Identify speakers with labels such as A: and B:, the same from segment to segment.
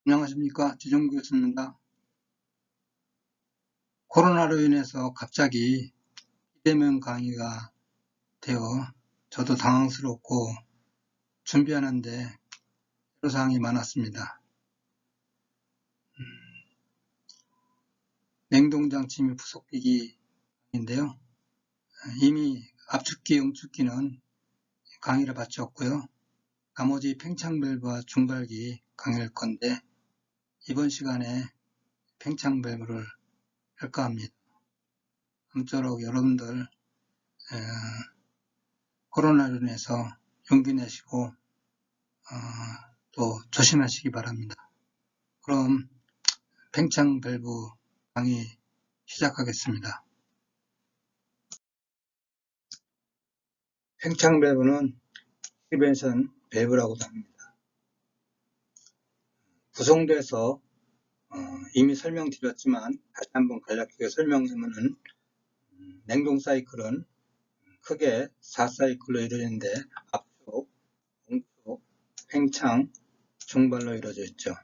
A: 안녕하십니까. 지정구 교수입니다. 코로나로 인해서 갑자기 비대면 강의가 되어 저도 당황스럽고 준비하는데 애로사항이 많았습니다. 냉동장치 및 부속기기 인데요. 이미 압축기, 응축기는 강의를 마쳤고요. 나머지 팽창밸브와 중발기 강의할 건데 이번 시간에 팽창밸브를 할까 합니다. 아무쪼록 여러분들 코로나로 인해서 용기 내시고 또 조심하시기 바랍니다. 그럼 팽창밸브 강의 시작하겠습니다. 팽창밸브는 익스펜션 밸브라고도 합니다. 구성돼서 이미 설명드렸지만 다시 한번 간략하게 설명하면은 냉동 사이클은 크게 4사이클로 이루어지는데 압축, 응축, 팽창, 중발로 이루어져 있죠.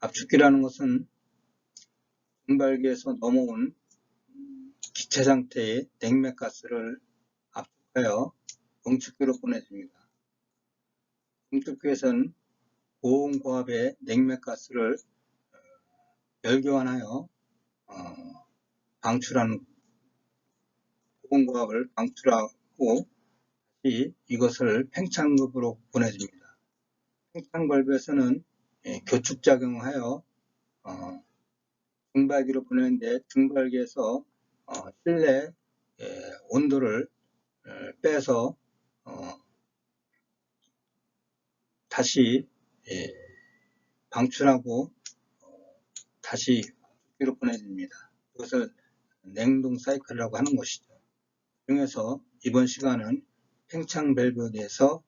A: 압축기라는 것은 중발기에서 넘어온 기체 상태의 냉매가스를 압축하여 응축기로 보내줍니다. 응축기에서는 고온고압의 냉매가스를 열교환하여 방출하는 고온고압을 방출하고 이것을 팽창급으로 보내줍니다. 팽창밸브에서는 교축작용하여 중발기로 보내는데 중발기에서 실내 온도를 빼서 다시 방출하고 다시 압축기로 보내줍니다. 이것을 냉동 사이클이라고 하는 것이죠. 중에서 이번 시간은 팽창밸브에 대해서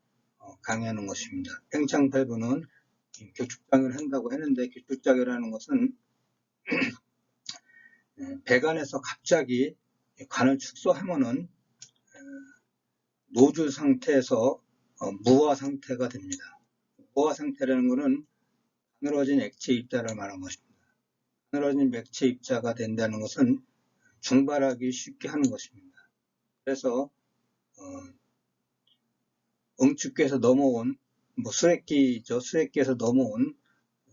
A: 강의하는 것입니다. 팽창밸브는 교축작용을 한다고 했는데 교축작용이라는 것은 배관에서 갑자기 관을 축소하면은 노즐 상태에서 무화 상태가 됩니다. 무화 상태라는 것은 가늘어진 액체 입자를 말하는 것입니다. 가늘어진 액체 입자가 된다는 것은 중발하기 쉽게 하는 것입니다. 그래서 응축기에서 넘어온 수액기죠. 수액기에서 넘어온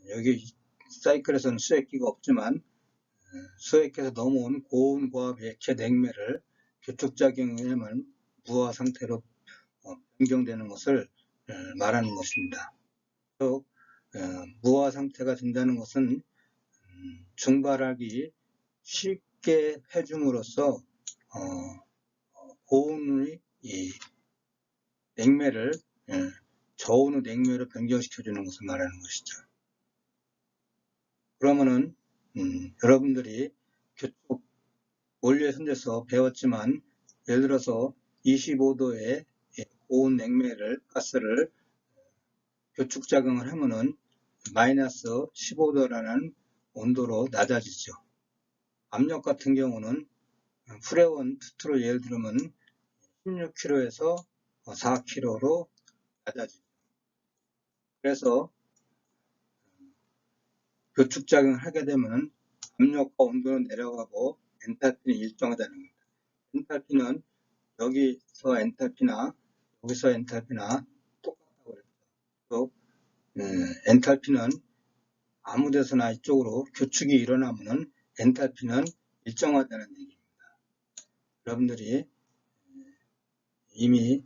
A: 여기 사이클에서는 수액기가 없지만 수액기에서 넘어온 고온고압 액체 냉매를 교축작용에 의하면 무화 상태로 변경되는 것을 말하는 것입니다. 또 무화 상태가 된다는 것은 중발하기 쉽게 해줌으로써 고온의 냉매를 저온의 냉매로 변경시켜주는 것을 말하는 것이죠. 그러면은 여러분들이 교축 원리에 선에서 배웠지만 예를 들어서 25도의 고온 냉매를 가스를 교축작용을 하면은 마이너스 15도라는 온도로 낮아지죠. 압력 같은 경우는 프레온 투트로 예를 들면 16kg에서 4kg로 낮아지죠. 그래서 교축작용을 하게 되면 압력과 온도는 내려가고 엔탈피는 일정하다는 겁니다. 엔탈피는 여기서 엔탈피나 여기서 엔탈피나 똑같다고 그랬죠. 또 엔탈피는 아무 데서나 이쪽으로 교축이 일어나면 엔탈피는 일정하다는 얘기입니다. 여러분들이 이미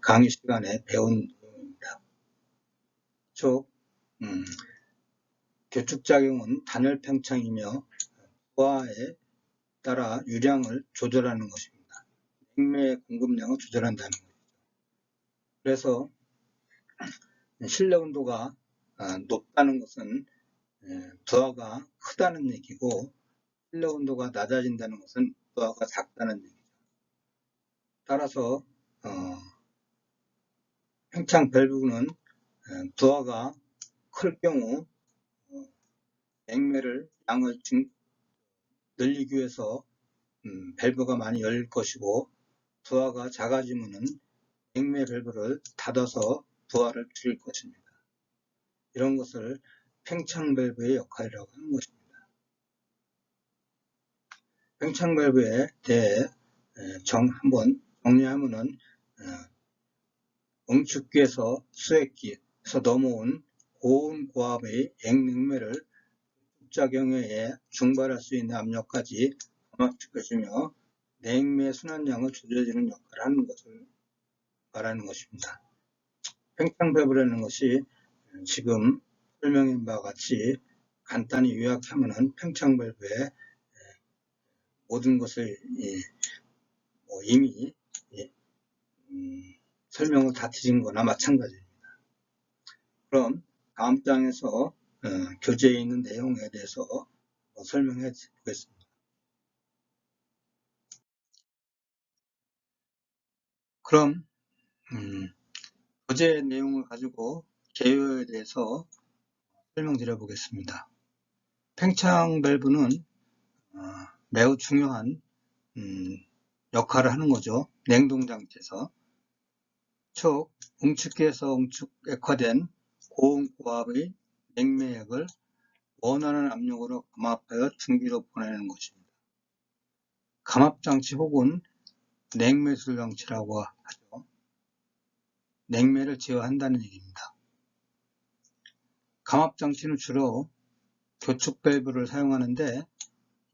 A: 강의 시간에 배운 내용입니다. 즉 교축작용은 단열 팽창이며 부하에 따라 유량을 조절하는 것입니다. 냉매 공급량을 조절한다는 것이죠. 그래서 실내 온도가 높다는 것은 부하가 크다는 얘기고 실내 온도가 낮아진다는 것은 부하가 작다는 얘기죠. 따라서 팽창 밸브는 부하가 클 경우 냉매를 양을 늘리기 위해서 밸브가 많이 열릴 것이고 부하가 작아지면은 냉매 밸브를 닫아서 부하를 줄일 것입니다. 이런 것을 팽창 밸브의 역할이라고 하는 것입니다. 팽창 밸브에 대해 한번 정리하면은 응축기에서 수액기에서 넘어온 고온 고압의 액냉매를 극작용에 의해 중발할 수 있는 압력까지 감압시켜주며 냉매 순환량을 조절해주는 역할을 하는 것을 말하는 것입니다. 팽창 밸브라는 것이 지금 설명한 바와 같이 간단히 요약하면은 팽창 밸브의 모든 것을 이미 설명을 다 드린 거나 마찬가지입니다. 그럼 다음 장에서 교재에 있는 내용에 대해서 설명해 보겠습니다. 그럼 교재 내용을 가지고 개요에 대해서 설명드려 보겠습니다. 팽창 밸브는 매우 중요한 역할을 하는 거죠. 냉동장치에서 즉 응축기에서 응축액화된 고온 고압의 냉매액을 원하는 압력으로 감압하여 중기로 보내는 것입니다. 감압장치 혹은 냉매술장치라고 하죠. 냉매를 제어한다는 얘기입니다. 감압장치는 주로 교축 밸브를 사용하는데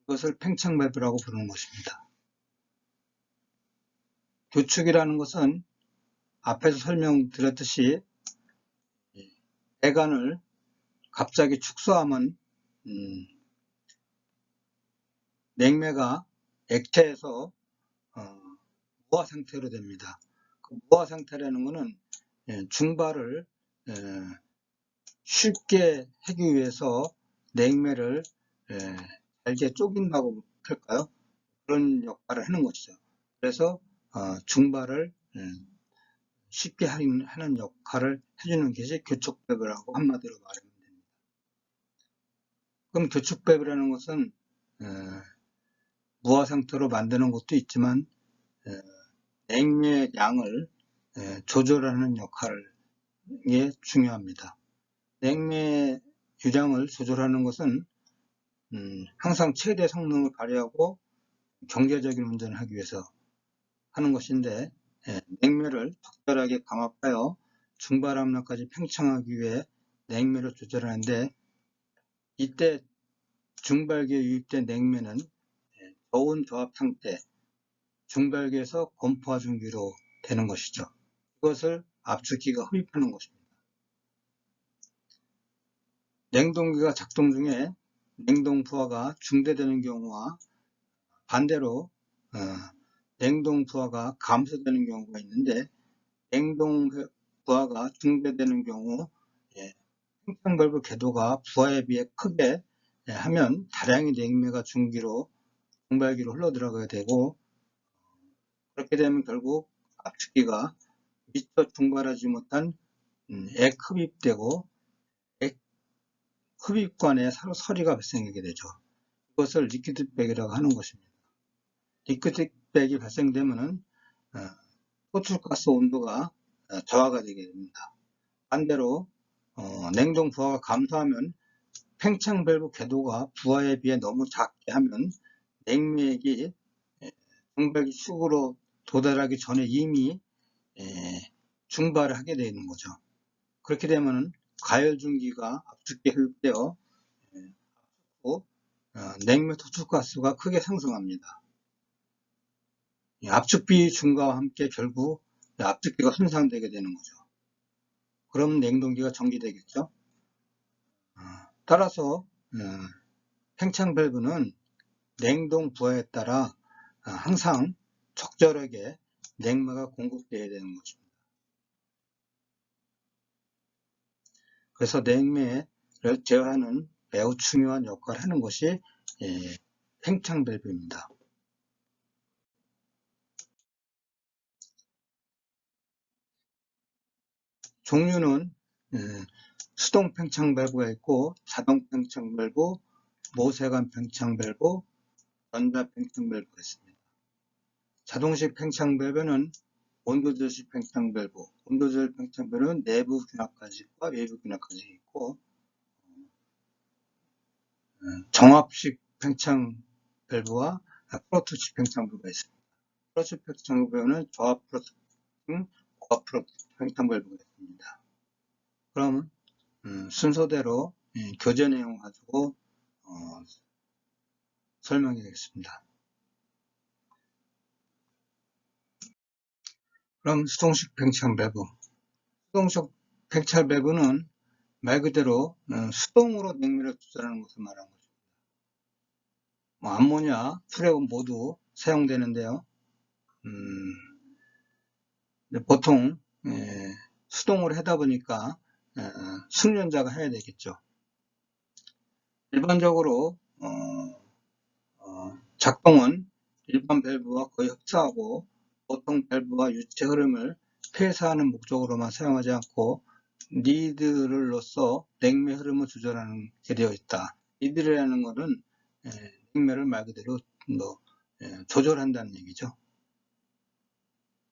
A: 이것을 팽창 밸브라고 부르는 것입니다. 교축이라는 것은 앞에서 설명드렸듯이 배관을 갑자기 축소하면 냉매가 액체에서 무화 상태로 됩니다. 그 무화 상태라는 것은 중발을 쉽게 하기 위해서 냉매를 잘게 쪼긴다고 할까요? 그런 역할을 하는 것이죠. 그래서 중발을 쉽게 하는 역할을 해주는 것이 교축 밸브라고 한마디로 말하면 됩니다. 그럼 교축 밸브라는 것은 무화 상태로 만드는 것도 있지만 냉매 양을 조절하는 역할이 중요합니다. 냉매 유량을 조절하는 것은 항상 최대 성능을 발휘하고 경제적인 운전을 하기 위해서 하는 것인데 냉매를 적절하게 감압하여 중발 압력까지 팽창하기 위해 냉매를 조절하는데 이때 중발기에 유입된 냉매는 저온 저압 상태 중발기에서 건포화 중기로 되는 것이죠. 이것을 압축기가 흡입하는 것입니다. 냉동기가 작동 중에 냉동 부하가 중대되는 경우와 반대로 냉동 부하가 감소되는 경우가 있는데 냉동 부하가 중대되는 경우 팽창 밸브 궤도가 부하에 비해 크게 하면 다량의 냉매가 중발기로 흘러 들어가게 되고 그렇게 되면 결국 압축기가 미처 중발하지 못한 액 흡입되고 액 흡입관에 서리가 발생하게 되죠. 이것을 리퀴드백이라고 하는 것입니다. 리퀴드백이 발생되면은 호출가스 온도가 저하가 되게 됩니다. 반대로 냉동 부하가 감소하면 팽창 밸브 궤도가 부하에 비해 너무 작게 하면 냉매액이 중발기 축으로 도달하기 전에 이미 중발을 하게 되는 거죠. 그렇게 되면 가열중기가 압축기에 흡입되어 냉매 토출가스가 크게 상승합니다. 압축비 증가와 함께 결국 압축기가 손상되게 되는 거죠. 그럼 냉동기가 정지되겠죠. 따라서 팽창 밸브는 냉동 부하에 따라 항상 적절하게 냉매가 공급되어야 되는 것입니다. 그래서 냉매를 제어하는 매우 중요한 역할을 하는 것이 팽창 밸브입니다. 종류는 수동 팽창 밸브가 있고 자동 팽창 밸브, 모세관 팽창 밸브, 전자 팽창 밸브가 있습니다. 자동식 팽창 밸브는 온도 조절 팽창 밸브, 온도 조절 팽창 밸브는 내부 균합 가직과 외부 균합 가직이 있고 정압식 팽창 밸브와 프로토식 팽창 밸브가 있습니다. 프로토식 팽창 밸브는 저압 프로토식, 고압 프로토식 팽창 밸브가 있습니다. 그럼 순서대로 교재 내용 가지고 설명하겠습니다. 그럼 수동식 팽창 밸브. 수동식 팽창 밸브는 말 그대로 수동으로 냉매를 조절하는 것을 말하는 거죠. 암모니아, 프레온 모두 사용되는데요. 보통 수동으로 하다 보니까 숙련자가 해야 되겠죠. 일반적으로 작동은 일반 밸브와 거의 흡사하고 보통 밸브와 유체 흐름을 폐사하는 목적으로만 사용하지 않고 니드를 넣어서 냉매 흐름을 조절하는 게 되어 있다. 니드라는 것은 냉매를 말 그대로 조절한다는 얘기죠.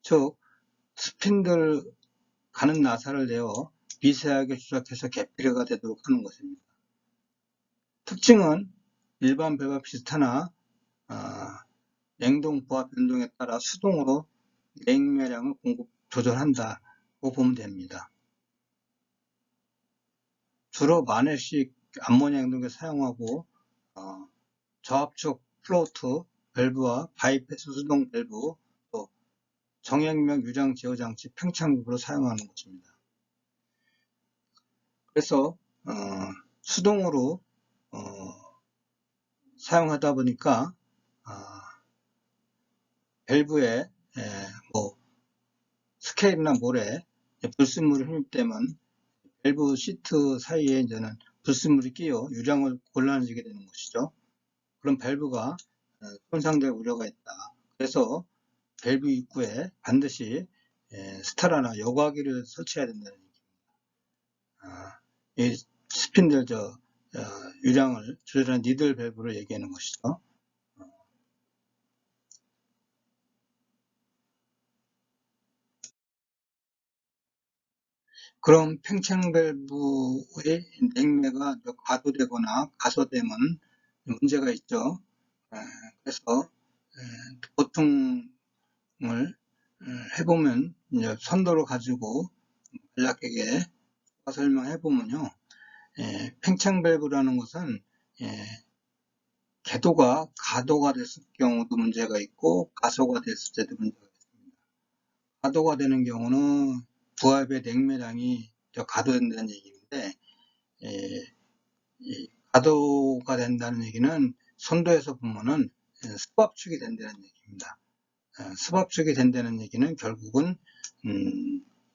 A: 즉 스핀들 가는 나사를 내어 미세하게 조작해서 개폐가 되도록 하는 것입니다. 특징은 일반 밸브와 비슷하나 냉동 부하 변동에 따라 수동으로 냉매량을 조절한다고 보면 됩니다. 주로 마넷식 암모니아 냉동기를 사용하고 저압축 플로트 밸브와 바이패스 수동 밸브, 또 정액명 유장 제어 장치 팽창구로 사용하는 것입니다. 그래서 수동으로 사용하다 보니까 밸브에 스케일이나 몰에 불순물이 흡입되면 밸브 시트 사이에 이제는 불순물이 끼어 유량을 곤란해지게 되는 것이죠. 그럼 밸브가 손상될 우려가 있다. 그래서 밸브 입구에 반드시 스타라나 여과기를 설치해야 된다는 얘기입니다. 이 스핀들 유량을 조절하는 니들 밸브를 얘기하는 것이죠. 그럼 팽창 밸브의 냉매가 과도되거나 가소되면 문제가 있죠. 그래서 보통을 해보면 선도를 가지고 간략하게 설명해보면요. 팽창 밸브라는 것은 궤도가 가도가 됐을 경우도 문제가 있고 가소가 됐을 때도 문제가 있습니다. 가도가 되는 경우는 부하입의 냉매량이 가도된다는 얘기인데 가도가 된다는 얘기는 선도에서 보면은 습압축이 된다는 얘기입니다. 습압축이 된다는 얘기는 결국은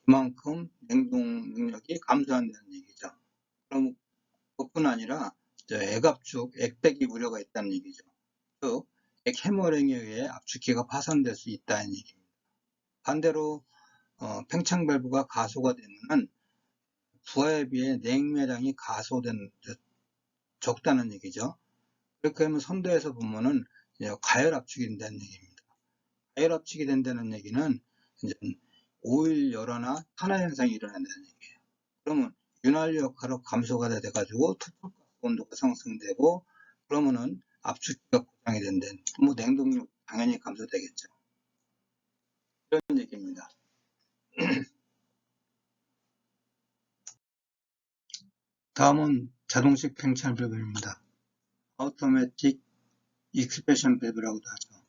A: 그만큼 냉동 능력이 감소한다는 얘기죠. 그럼 그뿐 아니라 액압축, 액백이 우려가 있다는 얘기죠. 즉 액해머링에 의해 압축기가 파손될 수 있다는 얘기입니다. 반대로 팽창 밸브가 가소가 되면 부하에 비해 냉매량이 적다는 얘기죠. 그렇게 하면 선도에서 보면은 가열 압축이 된다는 얘기입니다. 가열 압축이 된다는 얘기는 이제 오일 열화나 탄화 현상이 일어난다는 얘기예요. 그러면 윤활유 역할로 감소가 돼가지고 투표가스 온도가 상승되고 그러면은 압축기가 고장이 된다는 냉동력 당연히 감소되겠죠. 이런 얘기입니다. 다음은 자동식 팽창 밸브입니다. automatic expansion 밸브라고도 하죠.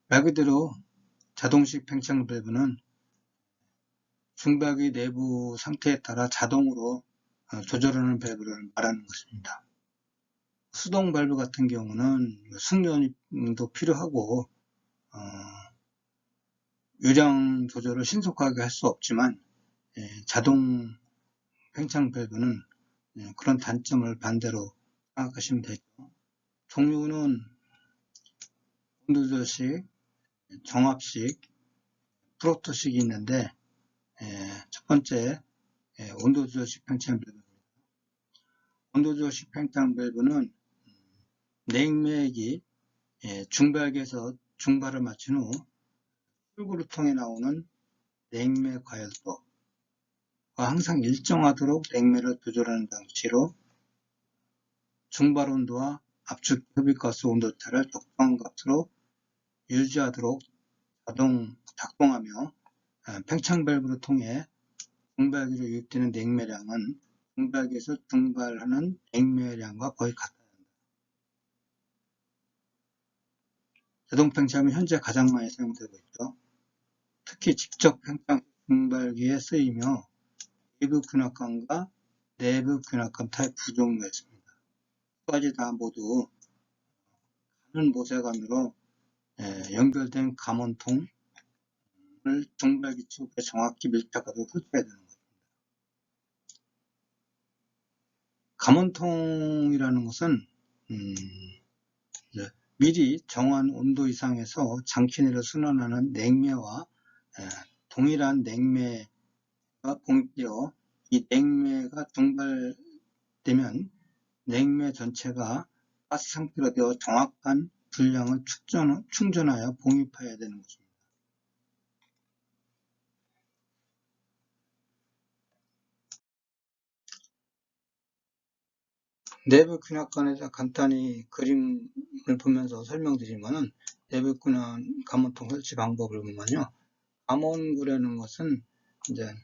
A: 말 그대로 자동식 팽창 밸브는 중박의 내부 상태에 따라 자동으로 조절하는 밸브를 말하는 것입니다. 수동 밸브 같은 경우는 숙련도 필요하고 유량 조절을 신속하게 할 수 없지만 자동 팽창 밸브는 그런 단점을 반대로 생각하시면 되죠. 종류는 온도조식, 정압식, 프로토식이 있는데 첫 번째 온도조식 팽창 밸브입니다. 온도조식 팽창 밸브는 냉매액이 중박에서 중발을 마친 후 출구를 통해 나오는 냉매 과열도가 항상 일정하도록 냉매를 조절하는 장치로 중발 온도와 압축 흡입가스 온도차를 적정한 값으로 유지하도록 자동 작동하며 팽창 밸브를 통해 중발기로 유입되는 냉매량은 중발기에서 중발하는 냉매량과 거의 같다. 자동 팽창은 현재 가장 많이 사용되고 있죠. 특히 직접 팽창 중발기에 쓰이며 외부 균합감과 내부 균합감 타입 두 종류가 있습니다. 두 가지 다 모두 가는 모세관으로 연결된 감원통을 중발기 쪽에 정확히 밀착하도록 설치해야 되는 것입니다. 감원통이라는 것은 미리 정한 온도 이상에서 장치 내로 순환하는 냉매와 동일한 냉매가 공입되어 이 냉매가 증발되면 냉매 전체가 가스 상태로 되어 정확한 분량을 충전하여 봉입해야 되는 것입니다. 내부 균합관에서 간단히 그림을 보면서 설명드리면은 내부 균합 감원통 설치 방법을 보면요. 감원구라는 것은 이제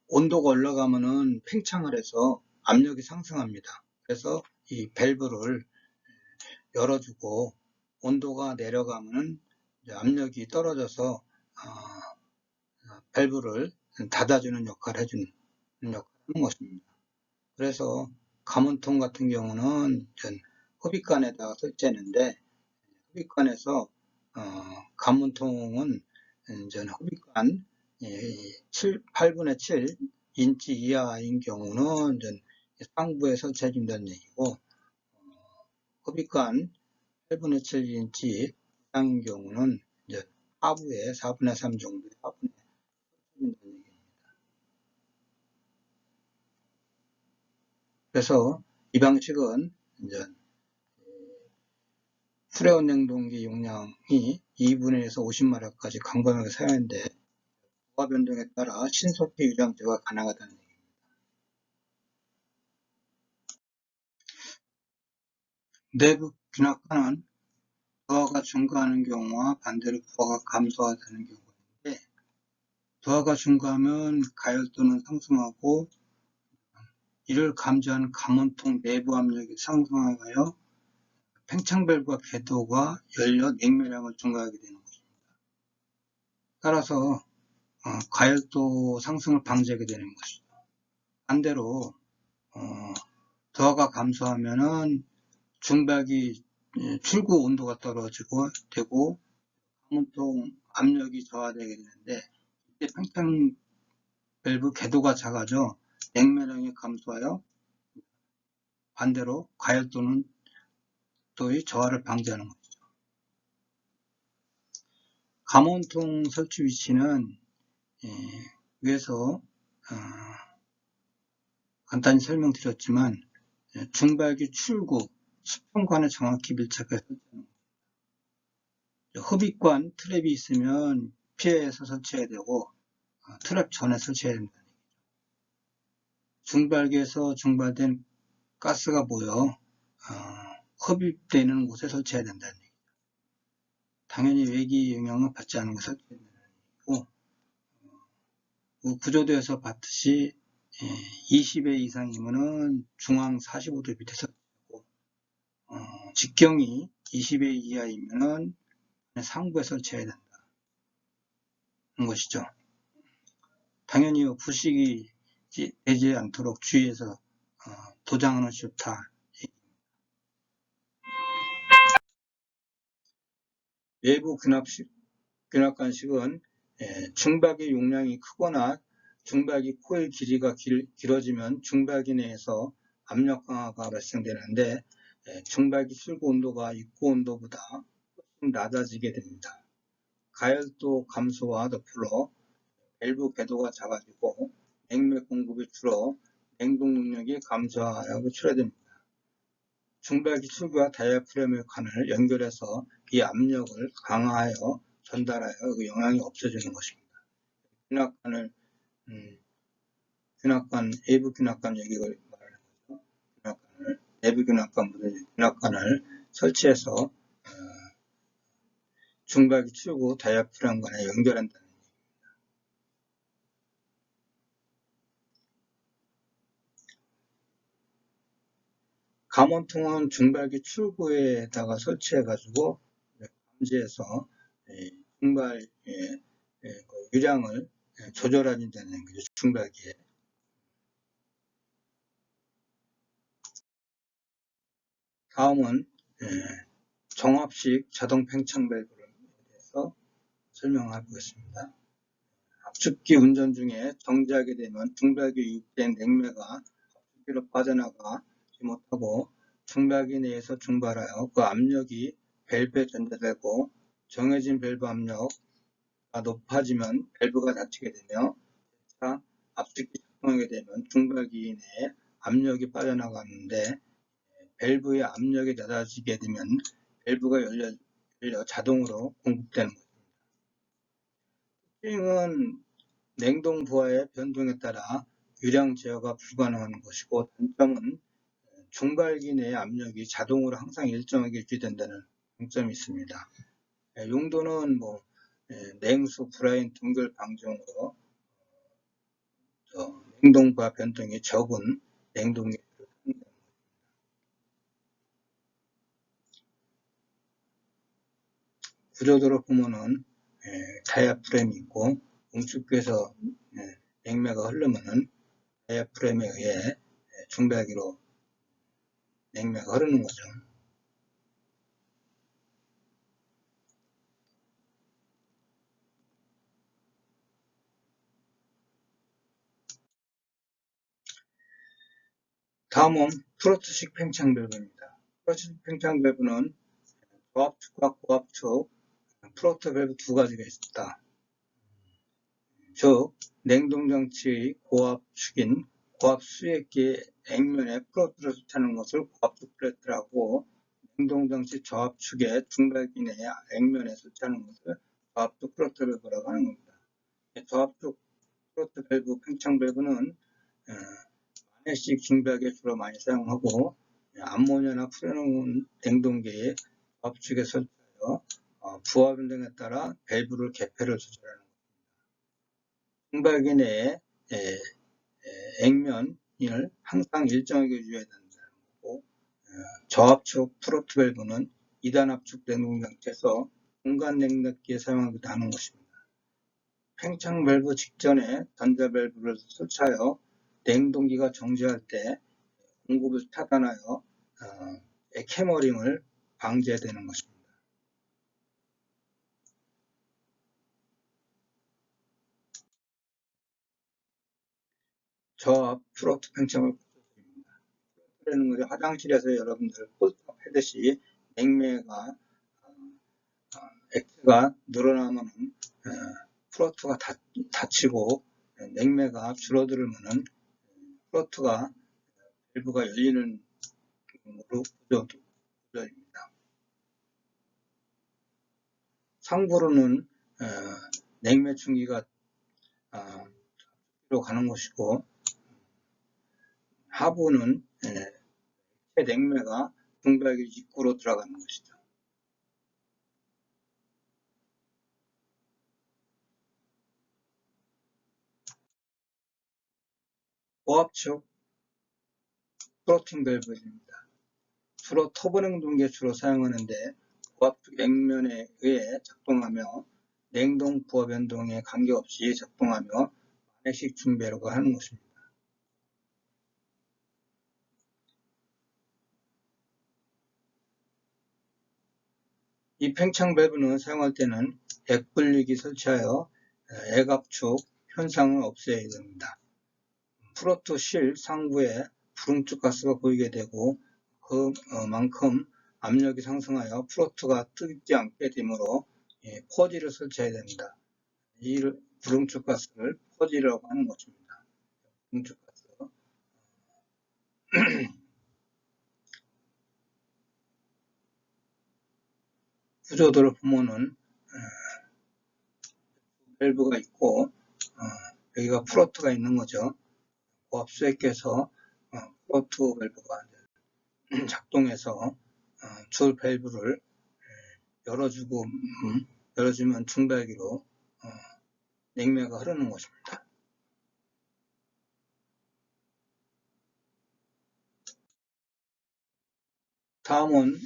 A: 온도가 올라가면은 팽창을 해서 압력이 상승합니다. 그래서 이 밸브를 열어주고 온도가 내려가면은 압력이 떨어져서 밸브를 닫아주는 역할을 해주는 역할을 하는 것입니다. 그래서 감원통 같은 경우는 흡입관에다가 설치했는데 흡입관에서 감원통은 흡입관 8분의 7 인치 이하인 경우는 상부에 설치해준다는 얘기고 흡입관 8분의 7 인치 이상인 경우는 하부에 4분의 3 정도의 하부에 설치해준다는 얘기입니다. 그래서 이 방식은 프레온 냉동기 용량이 2분의 1에서 50마력까지 강건하게 사용하는데 부하 변동에 따라 신속히 유량제가 가능하다는 얘기입니다. 내부 균합관은 부하가 증가하는 경우와 반대로 부하가 감소하는 경우가 있는데 부하가 증가하면 가열도는 상승하고 이를 감지하는 감원통 내부 압력이 상승하여 팽창 밸브와 궤도가 열려 냉매량을 증가하게 되는 것입니다. 따라서 가열도 상승을 방지하게 되는 것이죠. 반대로 부하가 감소하면은 중박이 출구 온도가 떨어지고 되고 감원통 압력이 저하되게 되는데 이때 팽창 밸브 궤도가 작아져 냉매량이 감소하여 반대로 가열도는 또의 저하를 방지하는 것이죠. 감원통 설치 위치는 위에서 간단히 설명드렸지만 중발기 출구 수평관에 정확히 밀착해서 설치하는 것입니다. 흡입관 트랩이 있으면 피해서 설치해야 되고 트랩 전에 설치해야 된다는 얘기죠. 중발기에서 증발된 가스가 모여 흡입되는 곳에 설치해야 된다는 얘기죠. 당연히 외기 영향을 받지 않은 곳에 설치해야 된다는 얘기고 구조도에서 봤듯이 20회 이상이면은 중앙 45도 밑에 설치하고 직경이 20회 이하이면은 상부에 설치해야 된다는 것이죠. 당연히 부식이 되지 않도록 주의해서 도장하는 것이 좋다. 외부 균합관식은 중박의 용량이 크거나 중박이 코일 길이가 길어지면 중박이 내에서 압력 강화가 발생되는데 중박이 출구 온도가 입구 온도보다 훨씬 낮아지게 됩니다. 가열도 감소와 더불어 밸브 궤도가 작아지고 냉매 공급이 줄어 냉동 능력이 감소하여 출하됩니다. 중박이 출구와 다이아프램의 관을 연결해서 이 압력을 강화하여 전달하여 그 영향이 없어지는 것입니다. 균합관, 외부 균합관 얘기를 말하는 거죠. 내부 균합관, 균합관을 설치해서 중박이 출구 다이아프램관에 연결한다는 얘기입니다. 감원통은 중박이 출구에다가 설치해가지고 감지해서 중발 유량을 조절하는다는 거죠. 중박이에. 다음은 종합식 자동 팽창 밸브에 대해서 설명해 보겠습니다. 압축기 운전 중에 정지하게 되면 중박이 유입된 냉매가 압축기로 빠져나가지 못하고 중박이 내에서 증발하여 그 압력이 밸브에 전달되고 정해진 밸브 압력가 높아지면 밸브가 닫히게 되며 압축기 작동하게 되면 중박이 내에 압력이 빠져나가는데 밸브의 압력이 낮아지게 되면 밸브가 열려 자동으로 공급되는 것입니다. 특징은 냉동 부하의 변동에 따라 유량 제어가 불가능한 것이고, 단점은 중발기 내의 압력이 자동으로 항상 일정하게 유지된다는 장점이 있습니다. 용도는 냉수, 브라인 등결 방지용으로 냉동 부하 변동이 적은 냉동기를 사용합니다. 구조도로 보면은 다이아프램이 있고 응축기에서 냉매가 흐르면은 다이아프램에 의해 중박이로 냉매가 흐르는 거죠. 다음은 프로트식 팽창 밸브입니다. 프로트식 팽창 밸브는 고압축과 고압축, 프로트 밸브 두 가지가 있다. 즉, 냉동장치의 고압축인 고압수액기의 액면에 프로트를 설치하는 것을 고압축 플레이트라고, 냉동장치 저압축의 중박이 내의 액면에 설치하는 것을 저압축 프로트 밸브라고 하는 겁니다. 저압축 프로트 밸브, 팽창 밸브는 마넷식 중박에 주로 많이 사용하고, 암모니아나 프레논 냉동기에 저압축에 설치하여 부하 변동에 따라 밸브를 개폐를 조절하는 것입니다. 중박이 내의 액면을 항상 일정하게 유지해야 된다는 거고, 저압축 프로트 밸브는 2단 압축 냉동장치에서 공간 냉각기에 사용하기도 하는 것입니다. 팽창 밸브 직전에 전자 밸브를 설치하여 냉동기가 정지할 때 공급을 차단하여 액해머링을 방지해야 되는 것입니다. 저압 프로트 팽창을 보여드립니다. 프로트라는 것이 화장실에서 여러분들 폴스탑 하듯이 냉매가 액체가 늘어나면 프로트가 닫히고 냉매가 줄어들면은 프로트가 밸브가 열리는 구조입니다. 상부로는 냉매 충기가 로 가는 것이고, 하부는 냉매가 중박이 입구로 들어가는 것이죠. 고압축 프로팅 밸브입니다. 주로 터보냉동기에 주로 사용하는데, 고압축 액면에 의해 작동하며 냉동 부하 변동에 관계없이 작동하며 마넷식 중배로가 하는 것입니다. 이 팽창 밸브는 사용할 때는 액분리기 설치하여 액압축 현상을 없애야 됩니다. 프로트 실 상부에 부릉축 가스가 보이게 되고, 그만큼 압력이 상승하여 프로트가 뜨지 않게 되므로 퍼지를 설치해야 됩니다. 이 부릉축 가스를 퍼지라고 하는 것입니다. 부릉축 가스. 구조도를 보면은 밸브가 있고 여기가 프로트가 있는 거죠. 고압수액기에서 프로트 밸브가 작동해서 줄 밸브를 열어주면 중발기로 냉매가 흐르는 것입니다. 다음은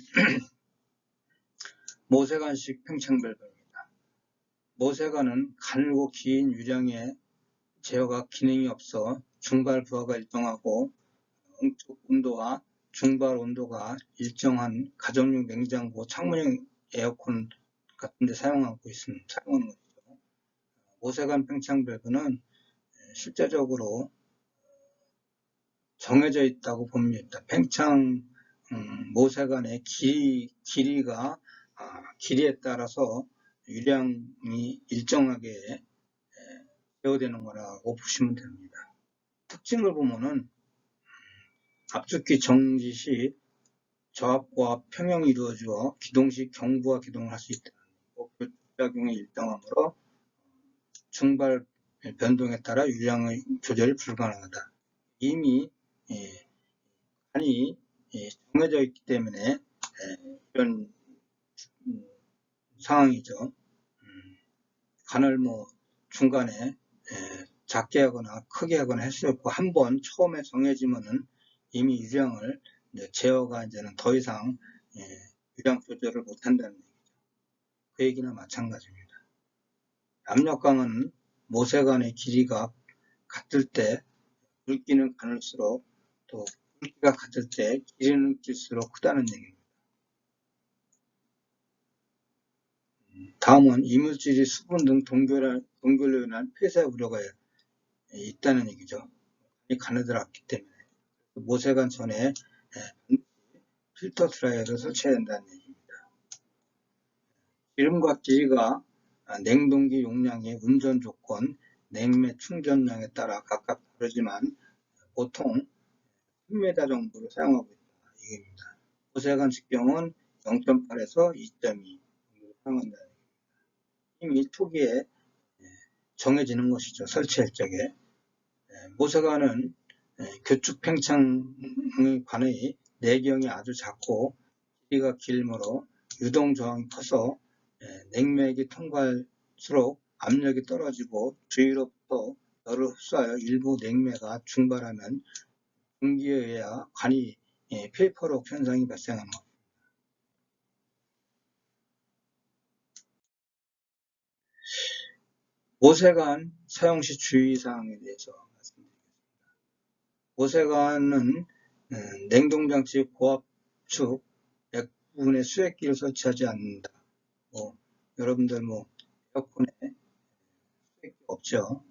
A: 모세관식 팽창 밸브입니다. 모세관은 가늘고 긴 유량의 제어가 기능이 없어 중발 부하가 일정하고 응축 온도와 중발 온도가 일정한 가정용 냉장고, 창문형 에어컨 같은 데 사용하는 것이죠. 모세관 팽창 밸브는 실제적으로 정해져 있다고 봅니다. 팽창 모세관의 길이가 길이에 따라서 유량이 일정하게 제어되는 거라고 보시면 됩니다. 특징을 보면은 압축기 정지 시 저압과 평형이 이루어져 기동 시 경부와 기동을 할 수 있다. 교차작용이 일정하므로 중발 변동에 따라 유량의 조절이 불가능하다. 이미 간이 정해져 있기 때문에 이런 상황이죠. 간을 중간에 작게 하거나 크게 하거나 할 수 없고 한번 처음에 정해지면은 이미 유량을 제어가 이제는 더 이상 유량 조절을 못한다는 얘기죠. 그 얘기나 마찬가지입니다. 압력강은 모세관의 길이가 같을 때 굵기는 가늘수록 또 굵기가 같을 때 길이는 길수록 크다는 얘기입니다. 다음은 이물질이 수분 등 동결로 인한 폐쇄 우려가 있다는 얘기죠. 가느다랗기 때문에 모세관 전에 필터 드라이어를 설치해야 한다는 얘기입니다. 기름과 길이가 냉동기 용량의 운전 조건, 냉매 충전량에 따라 각각 다르지만 보통 3m 정도로 사용하고 있다. 얘기입니다. 모세관 직경은 0.8에서 2.2 정도로 사용한다는 얘기입니다. 이미 초기에 정해지는 것이죠. 설치할 적에. 모세관은 교축 팽창에 관의 내경이 아주 작고 길이가 길므로 유동 저항이 커서 냉매액이 통과할수록 압력이 떨어지고 주위로부터 열을 흡수하여 일부 냉매가 증발하면 공기에 의해 관이 페이퍼록 현상이 발생하는 것. 모세관 사용 시 주의사항에 대해서 말씀드리겠습니다. 모세관은 냉동장치 고압축 액 부분에 수액기를 설치하지 않는다. 여러분들 에어컨에 수액기 없죠.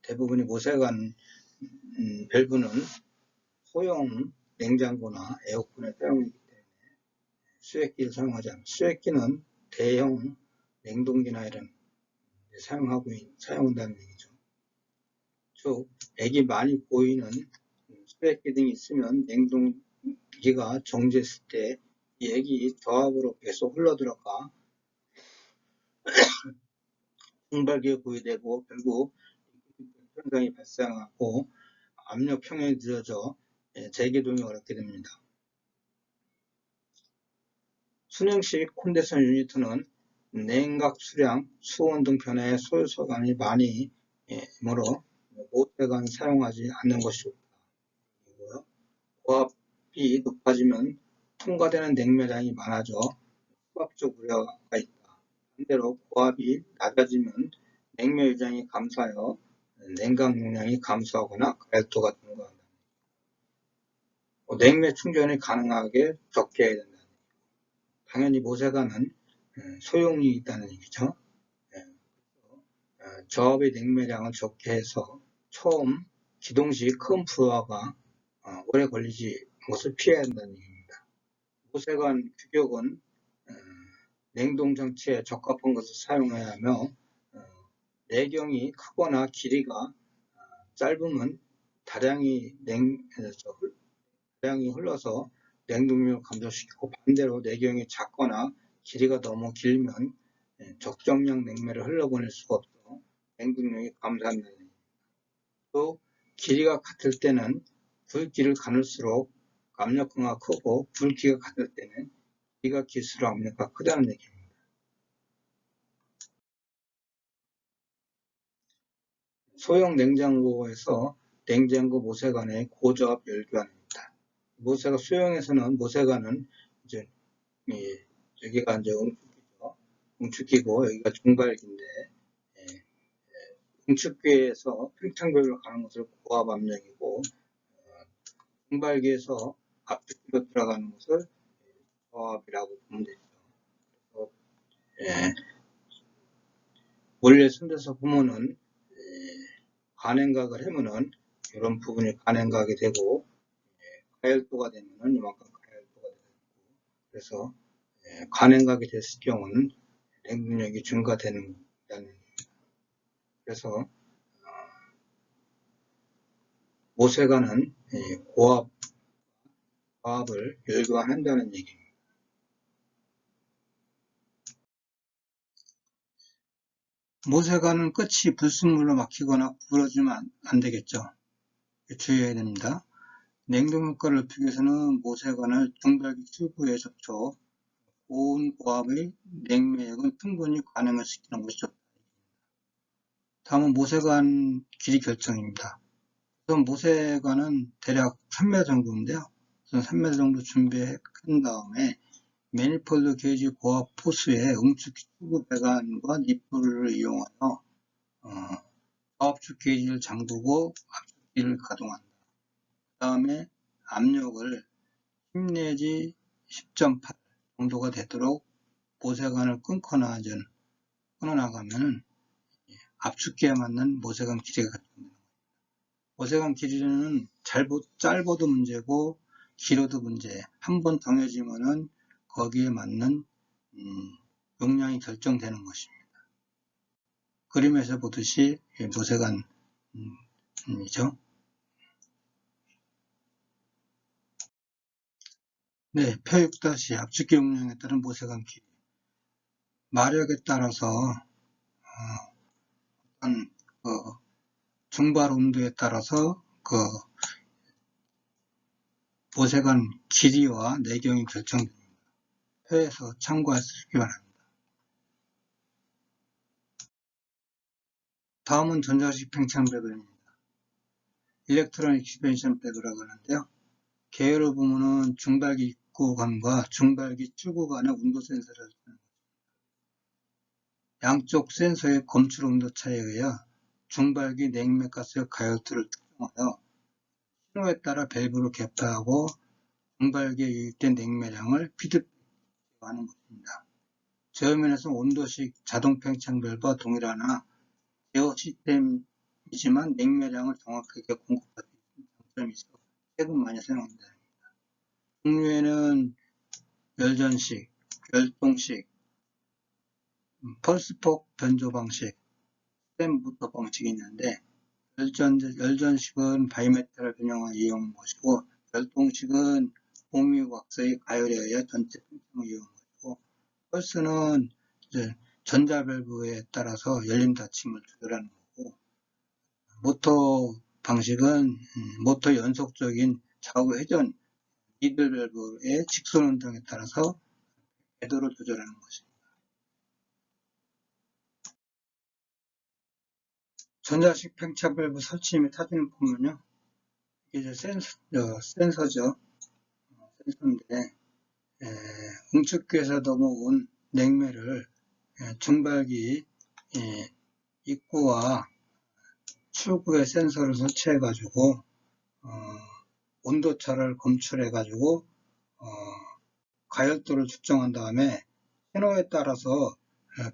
A: 대부분이 모세관 밸브는 소형 냉장고나 에어컨에 사용하기 때문에 수액기를 사용하지 않습니다. 수액기는 대형 냉동기나 이런 사용한다는 얘기죠. 즉, 액이 많이 보이는 수액기 등이 있으면 냉동기가 정지했을 때 이 액이 저압으로 계속 흘러들어가 증발기에 구이되고 결국 현상이 발생하고 압력 평형이 늦어져 재기동이 어렵게 됩니다. 순행식 콘덴서 유니트는 냉각 수량, 수온 등 변화에 소요소감이 많이므로 모세관 사용하지 않는 것이 좋다. 고압이 높아지면 통과되는 냉매량이 많아져 수압적 우려가 있다. 반대로 고압이 낮아지면 냉매 유량이 감소하여 냉각 용량이 감소하거나 가열도가 증가한다. 냉매 충전이 가능하게 적게 해야 된다. 당연히 모세관은 소용이 있다는 얘기죠. 저압의 냉매량을 적게 해서 처음 기동 시 큰 불화가 오래 걸리지 것을 피해야 한다는 얘기입니다. 모세관 규격은 냉동장치에 적합한 것을 사용해야 하며 내경이 크거나 길이가 짧으면 다량이 흘러서 냉동률을 감소시키고 반대로 내경이 작거나 길이가 너무 길면 적정량 냉매를 흘러보낼 수가 없어 냉동률이 감소한다는 얘기입니다. 또 길이가 같을 때는 굵기를 가눌수록 압력근가 크고 굵기가 같을 때는 길이가 길수록 압력가 크다는 얘기입니다. 소형 냉장고에서 냉장고 모세관의 고저압 열교환입니다. 모세관은 이제 여기가 이제 응축기고 여기가 중발기인데 응축기에서 팽창별로 가는 것을 고압 압력이고 중발기에서 압축기로 들어가는 것을 저압이라고 보면 되죠. 그래서 원래 손대서 보면은 간행각을 하면은 이런 부분이 간행각이 되고 가열도가 되면은 이만큼 가열도가 되고 그래서 간행각이 됐을 경우는 냉동력이 증가되는 다는 그래서 모세관은 고압을 열교환한다는 얘기입니다. 모세관은 끝이 불순물로 막히거나 부러지면 안 되겠죠. 주의해야 됩니다. 냉동 효과를 높이기 위해서는 모세관을 중발기 튜브에 접촉, 고온 고압의 냉매액은 충분히 가능을 시키는 것이 좋다. 다음은 모세관 길이 결정입니다. 우선 모세관은 대략 3m 정도인데요. 우선 3m 정도 준비한 다음에 매니폴드 게이지 고압 포스에 응축기 튜브 배관과 니플을 이용하여 저압축 게이지를 잠그고 압축기를 가동한다. 그 다음에 압력을 10 내지 10.8 정도가 되도록 모세관을 끊어나가면 압축기에 맞는 모세관 길이가 결정됩니다. 모세관 길이는 짧아도 문제고 길어도 문제. 한번 정해지면은 거기에 맞는 용량이 결정되는 것입니다. 그림에서 보듯이 모세관이죠. 네, 표 6- 압축기 용량에 따른 모세관 길이. 마력에 따라서 중발 온도에 따라서 모세관 길이와 내경이 결정됩니다. 표에서 참고하시기 바랍니다. 다음은 전자식 팽창 배럴입니다. 일렉트론 익스펜션 배럴이라고 하는데요. 계열을 보면은 중발기 입구관과 중발기 출구관의 온도 센서를 설정합니다. 양쪽 센서의 검출 온도 차이에 의해 중발기 냉매가스의 가열도를 특정하여 신호에 따라 밸브를 개폐하고 중발기에 유입된 냉매량을 피드백하는 것입니다. 제어면에서 온도식 자동 팽창 밸브와 동일하나 제어 시스템이지만 냉매량을 정확하게 공급할 수 있는 장점이 있어 최근 많이 사용된다. 종류에는 열전식, 열동식, 펄스폭 변조 방식, 스템 모터 방식이 있는데 열전식은 바이메탈을 변형하여 이용한 것이고 열동식은 공유왁스의 가열에 의해 전체 팽창을 이용한 것이고 펄스는 전자밸브에 따라서 열림 닫힘을 조절하는 거고 모터 방식은 모터 연속적인 좌우 회전 니들 밸브의 직선 운동에 따라서 궤도를 조절하는 것입니다. 전자식 팽창 밸브 설치 및 사진을 보면요. 이게 센서죠. 센서인데, 응축기에서 넘어온 냉매를 중발기 입구와 출구에 센서를 설치해가지고, 온도차를 검출해가지고, 가열도를 측정한 다음에 신호에 따라서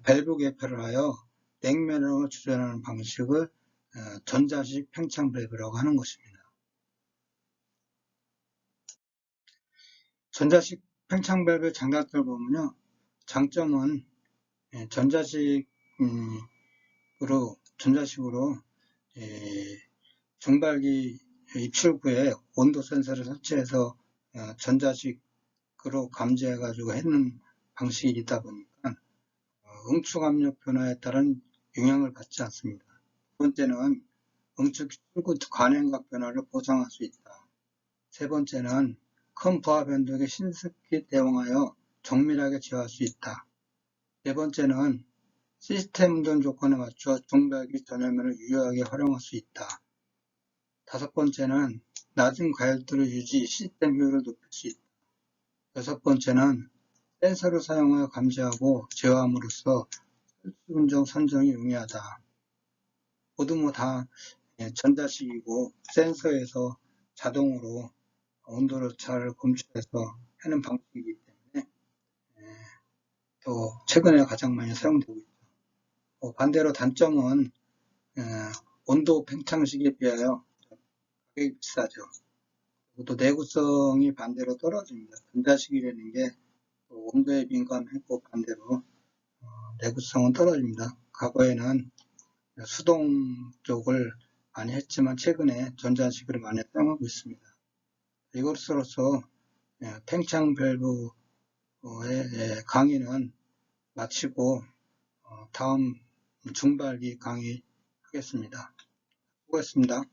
A: 밸브 개폐를 하여 냉매를 조절하는 방식을 전자식 팽창 밸브라고 하는 것입니다. 전자식 팽창 밸브의 장단점을 보면요. 장점은 전자식으로 중발기 입출구에 온도 센서를 설치해서 전자식으로 감지해가지고 하는 방식이다 보니까 응축 압력 변화에 따른 영향을 받지 않습니다. 두 번째는 응축 출구 간행각 변화를 보상할 수 있다. 세 번째는 큰 부하 변동에 신속히 대응하여 정밀하게 제어할 수 있다. 네 번째는 시스템 운전 조건에 맞춰 중발기 전열면을 유효하게 활용할 수 있다. 다섯 번째는 낮은 가열도를 유지 시스템 효율을 높일 수 있다. 여섯 번째는 센서를 사용하여 감지하고 제어함으로써 운전 선정이 용이하다. 모두 다 전자식이고 센서에서 자동으로 온도를 잘 검출해서 하는 방식이기 때문에 또 최근에 가장 많이 사용되고 있죠. 반대로 단점은 온도 팽창식에 비하여 가격이 비싸죠. 또 내구성이 반대로 떨어집니다. 전자식이라는 게 온도에 민감했고 반대로 내구성은 떨어집니다. 과거에는 수동 쪽을 많이 했지만 최근에 전자식을 많이 사용하고 있습니다. 이것으로서 팽창 밸브의 강의는 마치고 다음 중발기 강의 하겠습니다. 수고했습니다.